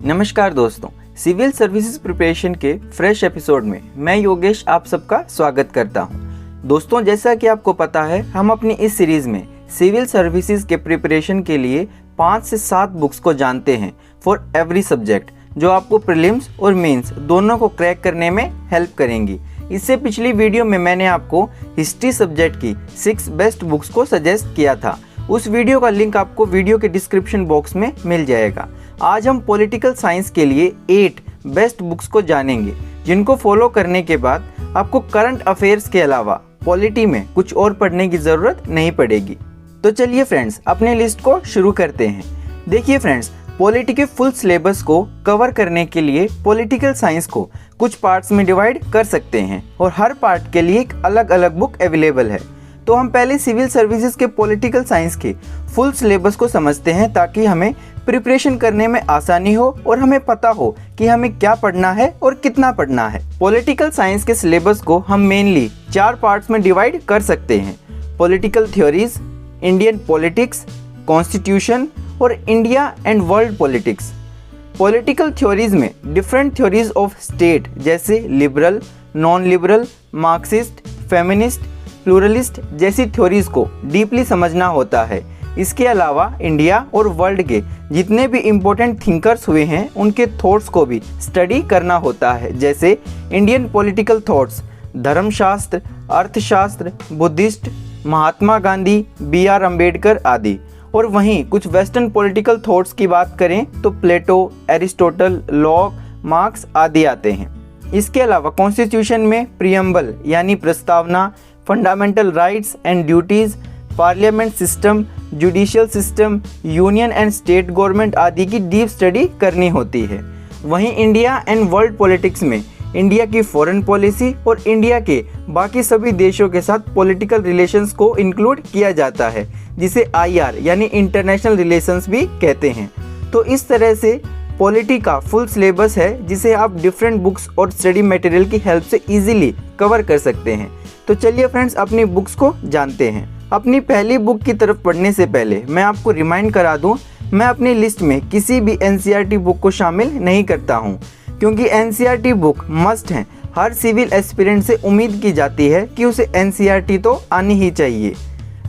नमस्कार दोस्तों, civil services preparation के फ्रेश एपिसोड में मैं योगेश आप सबका स्वागत करता हूं। दोस्तों, जैसा कि आपको पता है, हम अपनी इस सीरीज़ में सिविल सर्विसेज के प्रिपरेशन के लिए 5 से 7 बुक्स को जानते हैं फॉर एवरी सब्जेक्ट, जो आपको प्रीलिम्स और मेंस दोनों को क्रैक करने में हेल्प करेंगी। इससे पिछली वीडियो में मैंने आपको हिस्ट्री सब्जेक्ट की 6 बेस्ट बुक्स को सजेस्ट किया था। उस वीडियो का लिंक आपको वीडियो के डिस्क्रिप्शन बॉक्स में मिल जाएगा। आज हम पॉलिटिकल साइंस के लिए 8 बेस्ट बुक्स को जानेंगे, जिनको फॉलो करने के बाद आपको करंट अफेयर्स के अलावा पॉलिटी में कुछ और पढ़ने की ज़रूरत नहीं पड़ेगी। तो चलिए फ्रेंड्स, अपने लिस्ट को शुरू करते हैं। देखिए फ्रेंड्स, पॉलिटी के फुल सिलेबस को कवर करने के लिए पॉलिटिकल साइंस को कुछ पार्ट्स में डिवाइड कर सकते हैं और हर पार्ट के लिए एक अलग अलग बुक अवेलेबल है। तो हम पहले सिविल सर्विसेज के पॉलिटिकल साइंस के फुल सिलेबस को समझते हैं, ताकि हमें प्रिपरेशन करने में आसानी हो और हमें पता हो कि हमें क्या पढ़ना है और कितना पढ़ना है। पॉलिटिकल साइंस के सिलेबस को हम मेनली 4 पार्ट्स में डिवाइड कर सकते हैं: political theories, Indian politics, constitution और India and world politics. Political theories में डिफरेंट थ्योरीज ऑफ स्टेट जैसे liberal, non liberal, Marxist, feminist, pluralist जैसी थ्योरीज को डीपली समझना होता है। इसके अलावा इंडिया और वर्ल्ड के जितने भी इम्पोर्टेंट थिंकर्स हुए हैं, उनके थॉट्स को भी स्टडी करना होता है, जैसे इंडियन पॉलिटिकल थॉट्स, धर्मशास्त्र, अर्थशास्त्र, बुद्धिस्ट, महात्मा गांधी, BR अम्बेडकर आदि। और वहीं कुछ वेस्टर्न पॉलिटिकल थॉट्स की बात करें तो प्लेटो, एरिस्टोटल, लॉक, मार्क्स आदि आते हैं। इसके अलावा कॉन्स्टिट्यूशन में प्रीएम्बल यानी प्रस्तावना, fundamental rights and duties, parliament system, judicial system, union and state government आदि की डीप स्टडी करनी होती है। वहीं इंडिया एंड वर्ल्ड पॉलिटिक्स में इंडिया की फॉरेन पॉलिसी और इंडिया के बाकी सभी देशों के साथ पॉलिटिकल रिलेशंस को इंक्लूड किया जाता है, जिसे IR यानी इंटरनेशनल रिलेशंस भी कहते हैं। तो इस तरह से पॉलिटी का फुल सिलेबस है, जिसे आप डिफरेंट बुक्स और स्टडी मटेरियल की हेल्प से इजीली कवर कर सकते हैं। तो चलिए फ्रेंड्स, अपनी बुक्स को जानते हैं। अपनी पहली बुक की तरफ पढ़ने से पहले मैं आपको रिमाइंड करा दूं, मैं अपनी लिस्ट में किसी भी NCERT बुक को शामिल नहीं करता हूं, क्योंकि NCERT बुक मस्ट है। हर सिविल एस्पिरेंट से उम्मीद की जाती है कि उसे NCERT तो आनी ही चाहिए।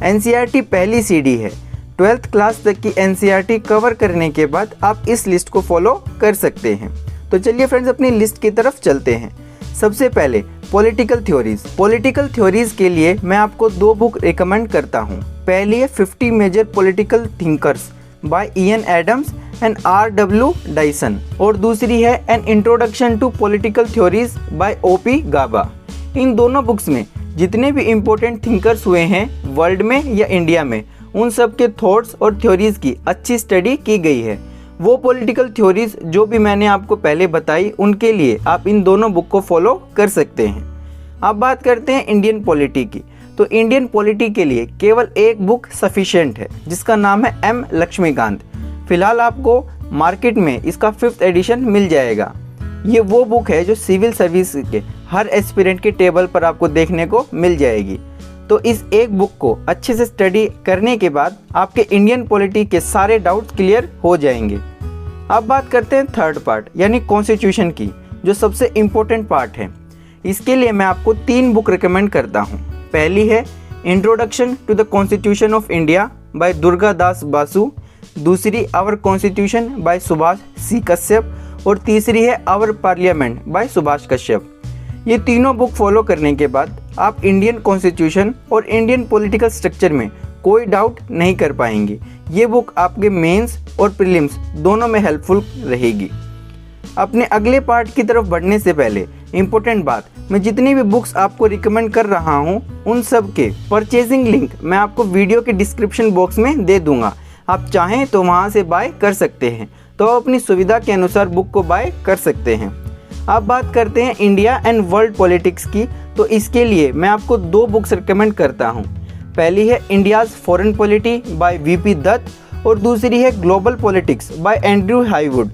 NCERT पहली CD है। 12th क्लास तक की NCERT कवर करने के बाद आप इस लिस्ट को फॉलो कर सकते हैं। तो चलिए फ्रेंड्स, अपनी लिस्ट की तरफ चलते हैं। सबसे पहले पॉलिटिकल थ्योरीज। पॉलिटिकल थ्योरीज के लिए मैं आपको 2 बुक रिकमेंड करता हूँ। पहली है 50 major political thinkers by Ian Adams and RW Dyson, और दूसरी है an introduction to political theories by OP Gaba. इन दोनों बुक्स में जितने भी इम्पोर्टेंट थिंकर्स हुए हैं वर्ल्ड में या इंडिया में, उन सब के थॉट्स और थ्योरीज की अच्छी स्टडी की गई है। वो पॉलिटिकल थ्योरीज जो भी मैंने आपको पहले बताई, उनके लिए आप इन दोनों बुक को फॉलो कर सकते हैं। अब बात करते हैं इंडियन पॉलिटी की। तो इंडियन पॉलिटी के लिए केवल एक बुक सफिशिएंट है, जिसका नाम है M लक्ष्मीकांत। फिलहाल आपको मार्केट में इसका 5th एडिशन मिल जाएगा। ये वो बुक है जो सिविल सर्विस के हर एस्पिरेंट के टेबल पर आपको देखने को मिल जाएगी। तो इस एक बुक को अच्छे से स्टडी करने के बाद आपके इंडियन पॉलिटी के सारे डाउट्स क्लियर हो जाएंगे। अब बात करते हैं 3rd पार्ट यानी कॉन्स्टिट्यूशन की, जो सबसे इम्पोर्टेंट पार्ट है। इसके लिए मैं आपको 3 बुक रिकमेंड करता हूँ। पहली है introduction to the constitution of India by Durga Das Basu, दूसरी our constitution by Subhash C Kashyap, और तीसरी है our parliament by Subhash Kashyap. ये तीनों बुक फॉलो करने के बाद आप इंडियन कॉन्स्टिट्यूशन और इंडियन पॉलिटिकल स्ट्रक्चर में कोई डाउट नहीं कर पाएंगे। ये बुक आपके मेंस और प्रीलिम्स दोनों में हेल्पफुल रहेगी। अपने अगले पार्ट की तरफ बढ़ने से पहले इम्पोर्टेंट बात, मैं जितनी भी बुक्स आपको रिकमेंड कर रहा हूँ, उन सब के परचेजिंग लिंक मैं आपको वीडियो के डिस्क्रिप्शन बॉक्स में दे दूँगा। आप चाहें तो वहाँ से बाय कर सकते हैं, तो अपनी सुविधा के अनुसार बुक को बाय कर सकते हैं। अब बात करते हैं इंडिया एंड वर्ल्ड पॉलिटिक्स की। तो इसके लिए मैं आपको 2 बुक्स रिकमेंड करता हूँ। पहली है India's foreign polity by VP Dutt, और दूसरी है global politics by Andrew Heywood.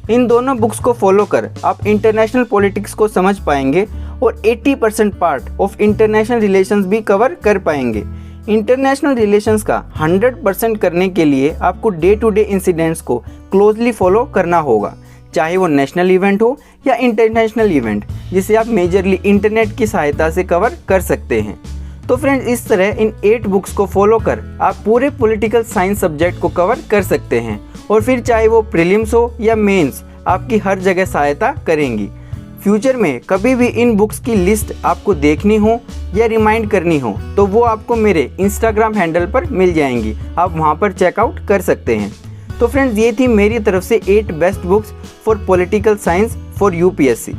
इन दोनों बुक्स को फॉलो कर आप इंटरनेशनल पॉलिटिक्स को समझ पाएंगे और 80% पार्ट ऑफ इंटरनेशनल रिलेशंस भी कवर कर पाएंगे। इंटरनेशनल रिलेशंस का 100% करने के लिए आपको डे टू डे इंसिडेंट्स को क्लोजली फॉलो करना होगा। चाहे वो नेशनल इवेंट हो या इंटरनेशनल इवेंट, जिसे आप मेजरली इंटरनेट की सहायता से कवर कर सकते हैं। तो फ्रेंड्स, इस तरह इन 8 बुक्स को फॉलो कर आप पूरे पॉलिटिकल साइंस सब्जेक्ट को कवर कर सकते हैं और फिर चाहे वो प्रीलिम्स हो या मेंस, आपकी हर जगह सहायता करेंगी। फ्यूचर में कभी भी इन बुक्स की लिस्ट आपको देखनी हो या रिमाइंड करनी हो तो वो आपको मेरे इंस्टाग्राम हैंडल पर मिल जाएंगी, आप वहाँ पर चेकआउट कर सकते हैं। तो फ्रेंड्स, ये थी मेरी तरफ से 8 best books for political science for UPSC.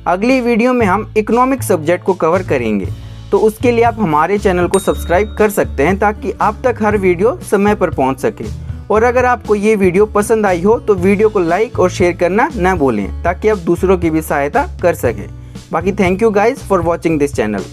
अगली वीडियो में हम इकोनॉमिक सब्जेक्ट को कवर करेंगे, तो उसके लिए आप हमारे चैनल को सब्सक्राइब कर सकते हैं ताकि आप तक हर वीडियो समय पर पहुंच सके। और अगर आपको ये वीडियो पसंद आई हो तो वीडियो को लाइक और शेयर करना ना भूलें ताकि आप दूसरों की भी सहायता कर सकें। बाकी thank you guys for watching this channel.